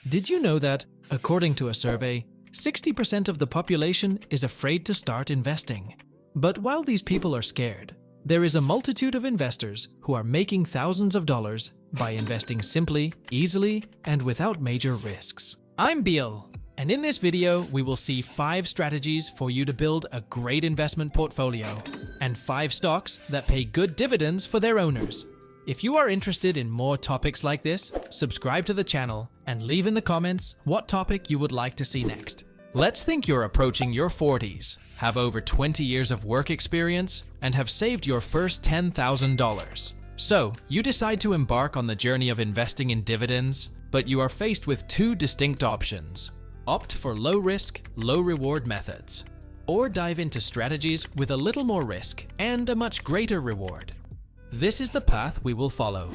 Did you know that, according to a survey, 60% of the population is afraid to start investing? But while these people are scared, there is a multitude of investors who are making thousands of dollars by investing simply, easily, and without major risks. I'm Biel, and in this video, we will see 5 strategies for you to build a great investment portfolio and 5 stocks that pay good dividends for their owners. If you are interested in more topics like this, subscribe to the channel and leave in the comments what topic you would like to see next. Let's think you're approaching your 40s, have over 20 years of work experience, and have saved your first $10,000. So, you decide to embark on the journey of investing in dividends, but you are faced with 2 distinct options. Opt for low-risk, low-reward methods, or dive into strategies with a little more risk and a much greater reward. This is the path we will follow.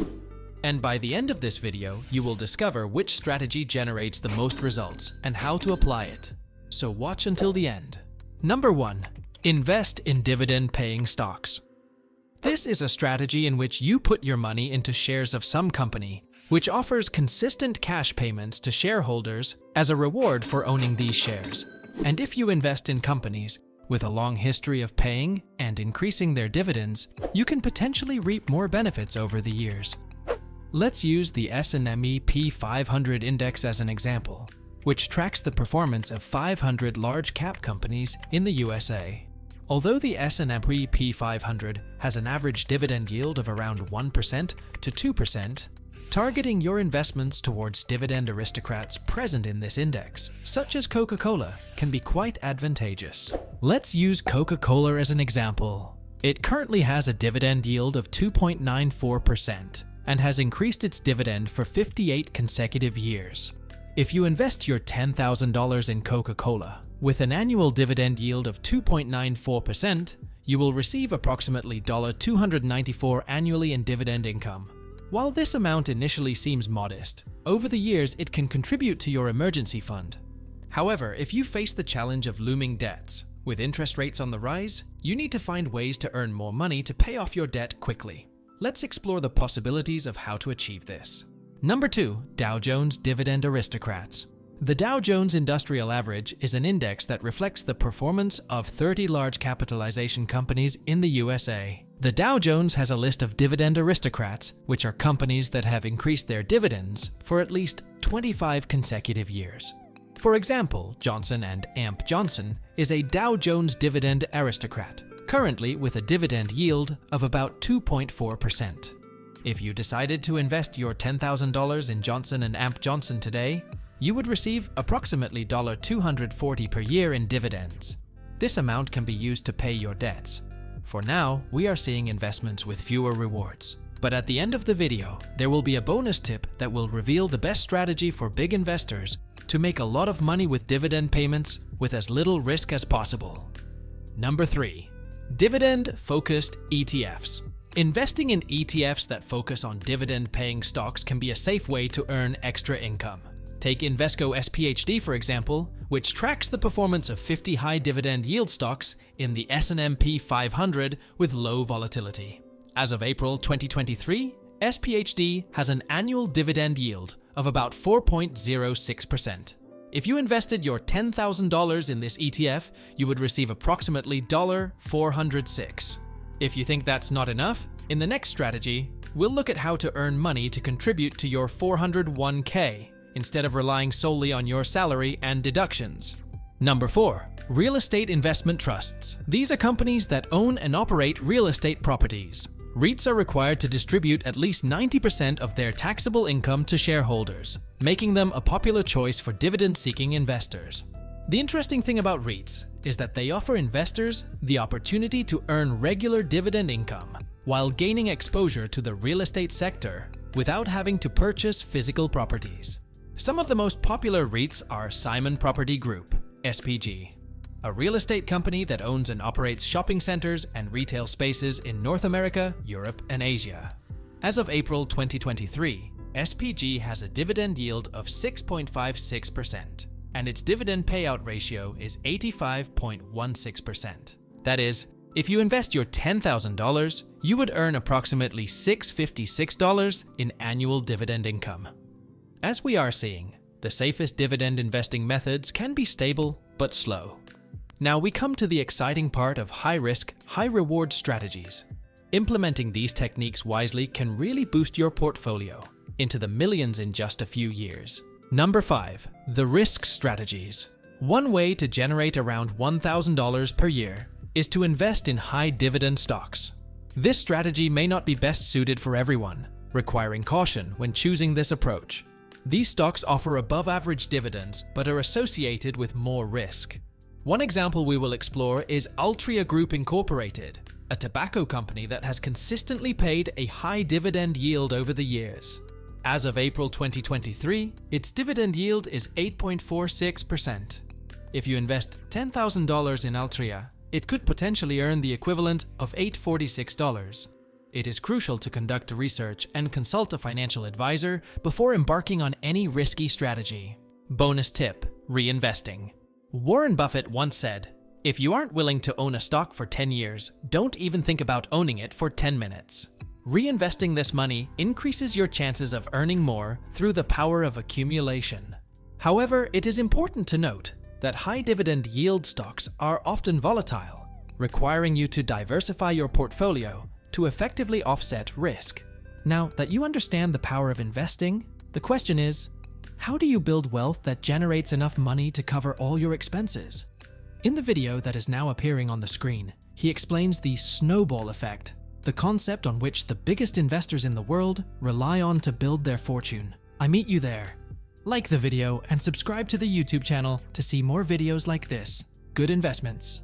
And by the end of this video, you will discover which strategy generates the most results and how to apply it. So watch until the end. Number 1. Invest in dividend-paying stocks. This is a strategy in which you put your money into shares of some company, which offers consistent cash payments to shareholders as a reward for owning these shares. And if you invest in companies with a long history of paying and increasing their dividends, you can potentially reap more benefits over the years. Let's use the S&P 500 index as an example, which tracks the performance of 500 large-cap companies in the USA. Although the S&P 500 has an average dividend yield of around 1% to 2%, targeting your investments towards dividend aristocrats present in this index, such as Coca-Cola, can be quite advantageous. Let's use Coca-Cola as an example. It currently has a dividend yield of 2.94% and has increased its dividend for 58 consecutive years. If you invest your $10,000 in Coca-Cola, with an annual dividend yield of 2.94%, you will receive approximately $294 annually in dividend income. While this amount initially seems modest, over the years it can contribute to your emergency fund. However, if you face the challenge of looming debts, with interest rates on the rise, you need to find ways to earn more money to pay off your debt quickly. Let's explore the possibilities of how to achieve this. Number 2. Dow Jones Dividend Aristocrats. The Dow Jones Industrial Average is an index that reflects the performance of 30 large capitalization companies in the USA. The Dow Jones has a list of dividend aristocrats, which are companies that have increased their dividends for at least 25 consecutive years. For example, Johnson & Johnson is a Dow Jones Dividend Aristocrat, currently with a dividend yield of about 2.4%. If you decided to invest your $10,000 in Johnson & Johnson today, you would receive approximately $240 per year in dividends. This amount can be used to pay your debts. For now, we are seeing investments with fewer rewards. But at the end of the video, there will be a bonus tip that will reveal the best strategy for big investors to make a lot of money with dividend payments with as little risk as possible. Number 3. Dividend-focused ETFs. Investing in ETFs that focus on dividend-paying stocks can be a safe way to earn extra income. Take Invesco SPHD, for example, which tracks the performance of 50 high dividend yield stocks in the S&P 500 with low volatility. As of April 2023, SPHD has an annual dividend yield of about 4.06%. If you invested your $10,000 in this ETF, you would receive approximately $406. If you think that's not enough, in the next strategy, we'll look at how to earn money to contribute to your 401k. Instead of relying solely on your salary and deductions. Number 4. Real estate investment trusts. These are companies that own and operate real estate properties. REITs are required to distribute at least 90% of their taxable income to shareholders, making them a popular choice for dividend-seeking investors. The interesting thing about REITs is that they offer investors the opportunity to earn regular dividend income while gaining exposure to the real estate sector without having to purchase physical properties. Some of the most popular REITs are Simon Property Group, SPG, a real estate company that owns and operates shopping centers and retail spaces in North America, Europe, and Asia. As of April 2023, SPG has a dividend yield of 6.56%, and its dividend payout ratio is 85.16%. That is, if you invest your $10,000, you would earn approximately $656 in annual dividend income. As we are seeing, The safest dividend investing methods can be stable but slow. Now we come to the exciting part of high-risk, high-reward strategies. Implementing these techniques wisely can really boost your portfolio into the millions in just a few years. Number 5. The risk strategies. One way to generate around $1,000 per year is to invest in high dividend stocks. This strategy may not be best suited for everyone, requiring caution when choosing this approach. These stocks offer above-average dividends but are associated with more risk. One example we will explore is Altria Group Incorporated, a tobacco company that has consistently paid a high dividend yield over the years. As of April 2023, its dividend yield is 8.46%. If you invest $10,000 in Altria, it could potentially earn the equivalent of $846. It is crucial to conduct research and consult a financial advisor before embarking on any risky strategy. Bonus tip: reinvesting. Warren Buffett once said, "If you aren't willing to own a stock for 10 years, don't even think about owning it for 10 minutes." Reinvesting this money increases your chances of earning more through the power of accumulation. However, it is important to note that high dividend yield stocks are often volatile, requiring you to diversify your portfolio to effectively offset risk. Now that you understand the power of investing, the question is, how do you build wealth that generates enough money to cover all your expenses? In the video that is now appearing on the screen, he explains the snowball effect, the concept on which the biggest investors in the world rely on to build their fortune. I meet you there. Like the video and subscribe to the YouTube channel to see more videos like this. Good investments.